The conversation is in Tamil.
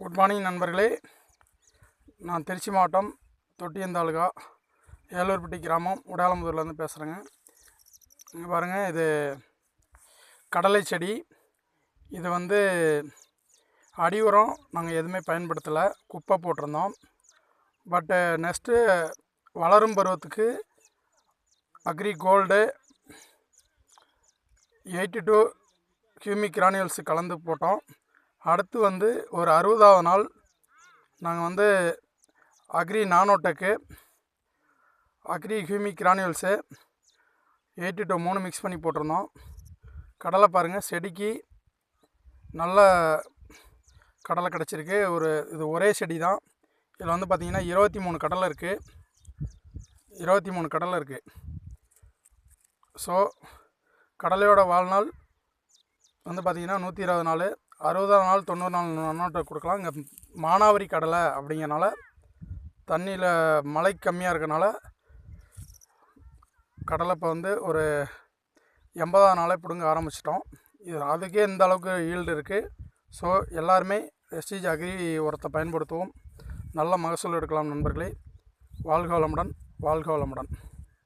குட் மார்னிங் நண்பர்களே. நான் திருச்சி மாவட்டம் தொட்டியம் தாலுகா ஏலூர்பட்டி கிராமம் உடாலமுதூர்லேருந்து பேசுகிறேங்க. இங்கே பாருங்கள், இது கடலை செடி. இது அடி உரம் நாங்கள் எதுவுமே பயன்படுத்தலை, குப்பை போட்டிருந்தோம். பட்டு நெக்ஸ்ட்டு வளரும் பருவத்துக்கு அக்ரி கோல்டு 82 ஹியூமிக் கிரானியூல்ஸ் கலந்து போட்டோம். அடுத்து ஒரு 60வது நாள் நாங்கள் அக்ரி நானோடெக்கு அக்ரி ஹியூமிக் கிரானியூல்ஸு 82 3 மிக்ஸ் பண்ணி போட்டிருந்தோம். கடலை பாருங்கள், செடிக்கு நல்ல கடலை கிடச்சிருக்கு. இது ஒரே செடி தான். இதில் பார்த்திங்கன்னா 23 கடலை இருக்குது. 23 கடலை இருக்குது. ஸோ கடலையோட வாழ்நாள் பார்த்திங்கன்னா 120 நாள், 60வது நாள், 90 நாள் நானோடெக் கொடுக்கலாம். இங்கே மானாவரி கடலை அப்படிங்கிறனால தண்ணியில் மழை கம்மியாக இருக்கனால கடலை இப்போ ஒரு 80வது நாளே பிடுங்க ஆரம்பிச்சிட்டோம். இது அதுக்கே இந்த அளவுக்கு ஈல்டு இருக்குது. ஸோ எல்லாருமே வெஸ்டீஜ் அக்ரி உரத்தை பயன்படுத்துவோம். நல்ல மகசூல் எடுக்கலாம் நண்பர்களே. வாழ்க வளமுடன், வாழ்க வளமுடன்.